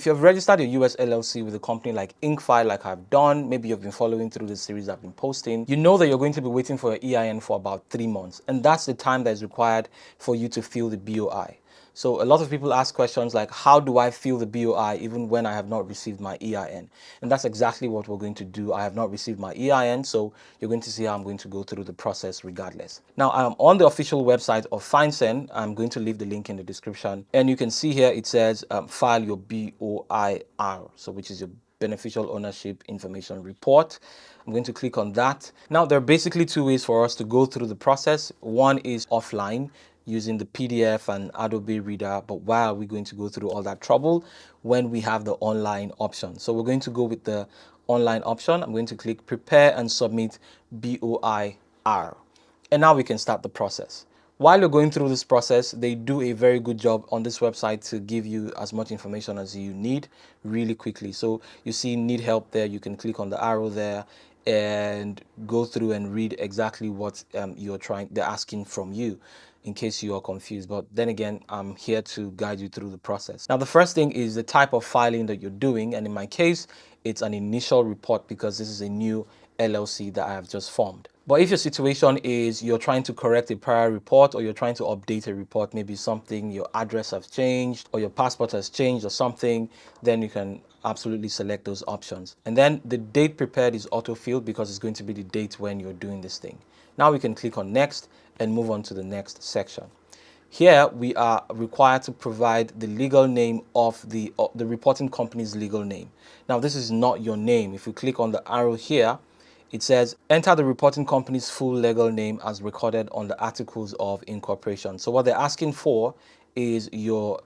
if you've registered a US LLC with a company like Inkfile, like I've done, maybe you've been following through the series I've been posting, you know that you're going to be waiting for your EIN for about 3 months. And that's the time that is required for you to fill the BOI. So a lot of people ask questions like, how do I fill the BOI even when I have not received my EIN? And that's exactly what we're going to do. I have not received my EIN, so you're going to see how I'm going to go through the process regardless. Now, I'm on the official website of FineSend. I'm going to leave the link in the description. And you can see here it says file your BOIR, so which is your Beneficial Ownership Information Report. I'm going to click on that. Now, there are basically two ways for us to go through the process. One is offline, using the PDF and Adobe Reader, but why are we going to go through all that trouble when we have the online option? So we're going to go with the online option. I'm going to click Prepare and Submit BOIR. And now we can start the process. While you're going through this process, they do a very good job on this website to give you as much information as you need really quickly. So you see need help there, you can click on the arrow there and go through and read exactly what they're asking from you in case you are confused. But then again, I'm here to guide you through the process. Now, the first thing is the type of filing that you're doing. And in my case, it's an initial report because this is a new LLC that I have just formed. But if your situation is you're trying to correct a prior report or you're trying to update a report, maybe something, your address has changed or your passport has changed or something, then you can absolutely select those options. And then the date prepared is auto-filled because it's going to be the date when you're doing this thing. Now we can click on next and move on to the next section. Here we are required to provide the legal name of the reporting company's legal name. Now this is not your name. If you click on the arrow here, it says enter the reporting company's full legal name as recorded on the articles of incorporation. So what they're asking for is your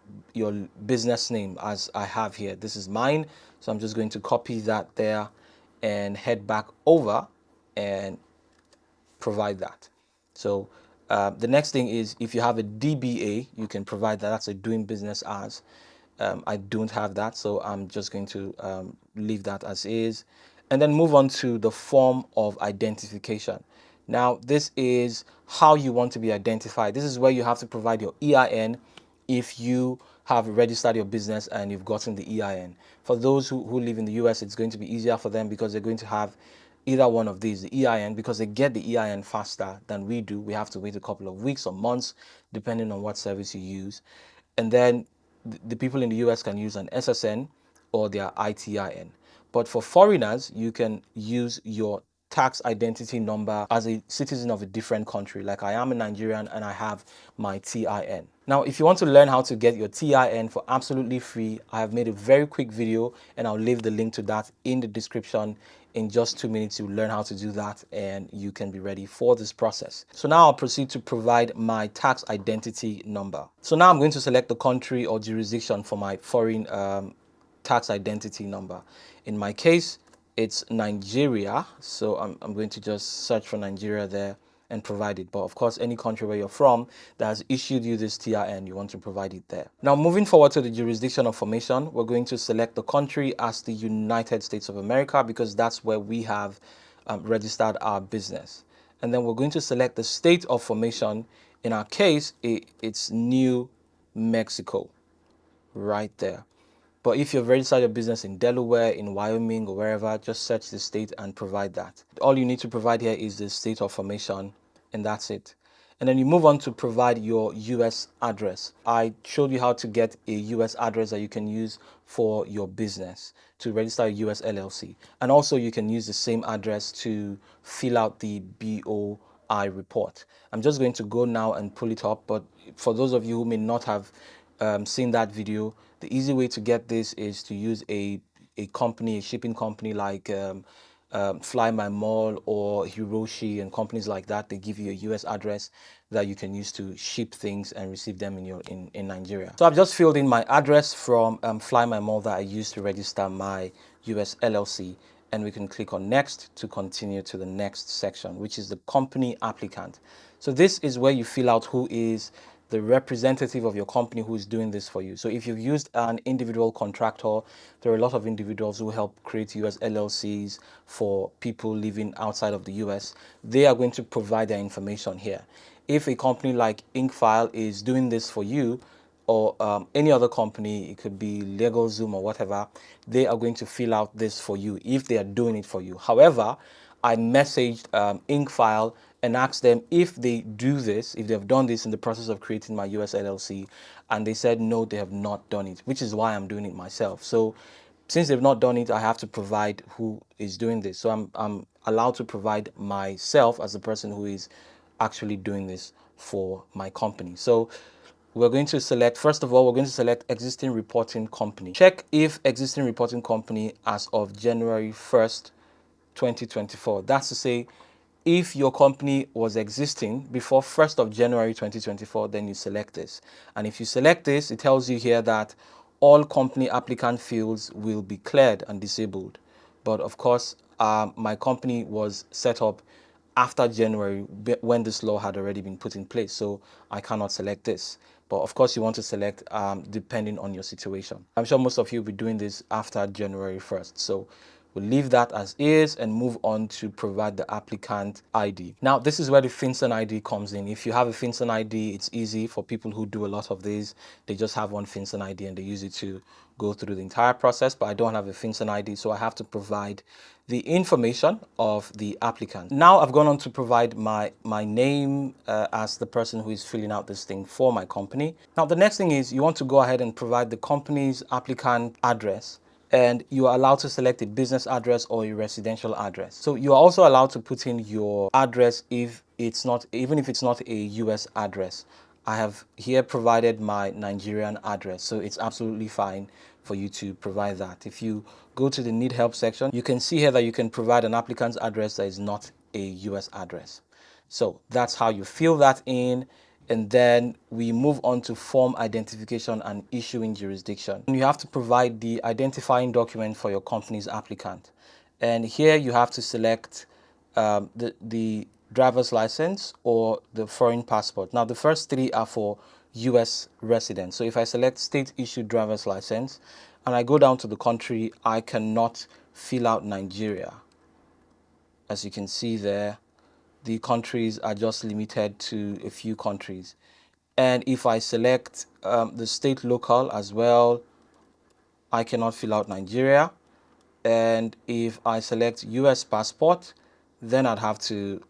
business name, as I have here. This is mine, so I'm just going to copy that there and head back over and provide that. So the next thing is if you have a DBA, you can provide that. That's a doing business as. I don't have that, so I'm just going to leave that as is. And then move on to the form of identification. Now, this is how you want to be identified. This is where you have to provide your EIN if you have registered your business and you've gotten the EIN. For those who live in the US, it's going to be easier for them because they're going to have either one of these, the EIN, because they get the EIN faster than we do. We have to wait a couple of weeks or months, depending on what service you use. And then the people in the US can use an SSN or their ITIN. But for foreigners, you can use your tax identity number as a citizen of a different country. Like I am a Nigerian and I have my TIN. Now, if you want to learn how to get your TIN for absolutely free, I have made a very quick video and I'll leave the link to that in the description. In just 2 minutes, you'll learn how to do that and you can be ready for this process. So now I'll proceed to provide my tax identity number. So now I'm going to select the country or jurisdiction for my foreign tax identity number. In my case, it's Nigeria. So I'm going to just search for Nigeria there and provide it. But of course, any country where you're from that has issued you this TIN, you want to provide it there. Now, moving forward to the jurisdiction of formation, we're going to select the country as the United States of America because that's where we have registered our business. And then we're going to select the state of formation. In our case, it's New Mexico, right there. But if you've registered your business in Delaware, in Wyoming, or wherever, just search the state and provide that. All you need to provide here is the state of formation, and that's it. And then you move on to provide your US address. I showed you how to get a US address that you can use for your business to register a US LLC. And also you can use the same address to fill out the BOI report. I'm just going to go now and pull it up, but for those of you who may not have seen that video, the easy way to get this is to use a company, a shipping company like Fly My Mall or Hiroshi and companies like that. They give you a US address that you can use to ship things and receive them in Nigeria. So I've just filled in my address from Fly My Mall that I used to register my US LLC, and we can click on next to continue to the next section, which is the company applicant. So this is where you fill out who is the representative of your company who is doing this for you. So if you've used an individual contractor, there are a lot of individuals who help create US LLCs for people living outside of the US. They are going to provide their information here. If a company like Inkfile is doing this for you, or any other company, it could be LegalZoom or whatever, they are going to fill out this for you if they are doing it for you. However, I messaged Inkfile and asked them if they do this, if they've done this in the process of creating my US LLC, and they said no, they have not done it, which is why I'm doing it myself. So since they've not done it, I have to provide who is doing this. So I'm allowed to provide myself as the person who is actually doing this for my company. So we're going to select, first of all, we're going to select existing reporting company. Check if existing reporting company as of January 1st, 2024. That's to say, if your company was existing before 1st of January 2024, then you select this. And if you select this, it tells you here that all company applicant fields will be cleared and disabled. But of course, my company was set up after January when this law had already been put in place. So I cannot select this. But of course, you want to select depending on your situation. I'm sure most of you will be doing this after January 1st. So we'll leave that as is and move on to provide the applicant ID. Now, this is where the FinCEN ID comes in. If you have a FinCEN ID, it's easy for people who do a lot of these. They just have one FinCEN ID and they use it to go through the entire process, but I don't have a FinCEN ID, so I have to provide the information of the applicant. Now I've gone on to provide my name as the person who is filling out this thing for my company. Now the next thing is you want to go ahead and provide the company's applicant address, and you are allowed to select a business address or a residential address. So you are also allowed to put in your address if it's not, even if it's not a US address. I have here provided my Nigerian address, so it's absolutely fine for you to provide that. If you go to the need help section, you can see here that you can provide an applicant's address that is not a US address. So that's how you fill that in. And then we move on to form identification and issuing jurisdiction. You have to provide the identifying document for your company's applicant. And here you have to select the driver's license or the foreign passport. Now, the first three are for US residents. So if I select state issued driver's license and I go down to the country, I cannot fill out Nigeria. As you can see there, the countries are just limited to a few countries. And if I select the state local as well, I cannot fill out Nigeria. And if I select US passport, then I'd have to,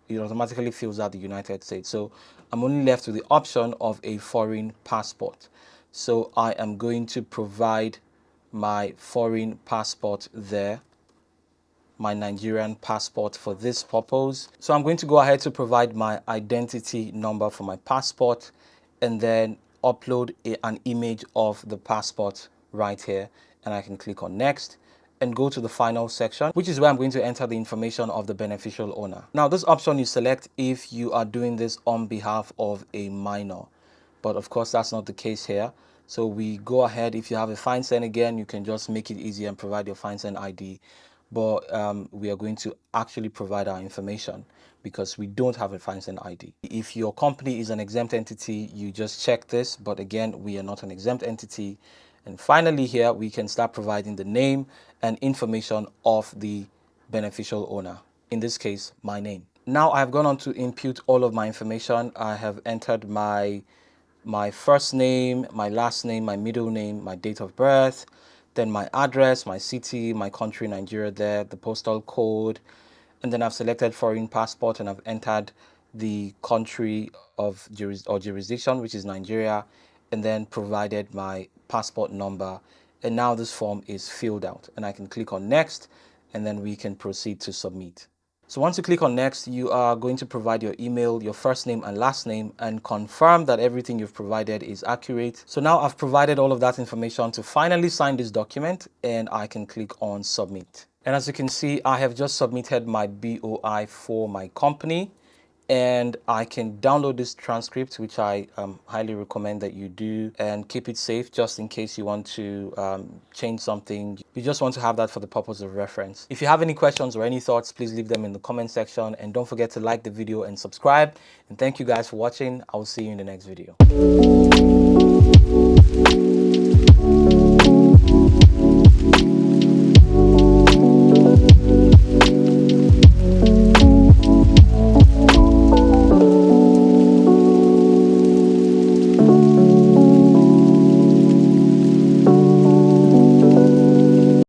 it automatically fills out the United States. So I'm only left with the option of a foreign passport. So I am going to provide my foreign passport there, my Nigerian passport for this purpose. So I'm going to go ahead to provide my identity number for my passport and then upload an image of the passport right here, and I can click on next and go to the final section, which is where I'm going to enter the information of the beneficial owner. Now this option you select if you are doing this on behalf of a minor, but of course that's not the case here. So we go ahead, if you have a FinCEN again, you can just make it easy and provide your FinCEN ID. But we are going to actually provide our information because we don't have a FinCEN ID. If your company is an exempt entity, you just check this, but again, we are not an exempt entity. And finally here, we can start providing the name and information of the beneficial owner, in this case, my name. Now I've gone on to input all of my information. I have entered my first name, my last name, my middle name, my date of birth, then my address, my city, my country, Nigeria there, the postal code, and then I've selected foreign passport and I've entered the country of jurisdiction, which is Nigeria, and then provided my passport number. And now this form is filled out and I can click on next and then we can proceed to submit. So once you click on next, you are going to provide your email, your first name and last name, and confirm that everything you've provided is accurate. So now I've provided all of that information to finally sign this document and I can click on submit. And as you can see, I have just submitted my BOI for my company. And I can download this transcript, which I highly recommend that you do, and keep it safe just in case you want to change something. You just want to have that for the purpose of reference. If you have any questions or any thoughts, please leave them in the comment section, and don't forget to like the video and subscribe. And thank you guys for watching. I will see you in the next video.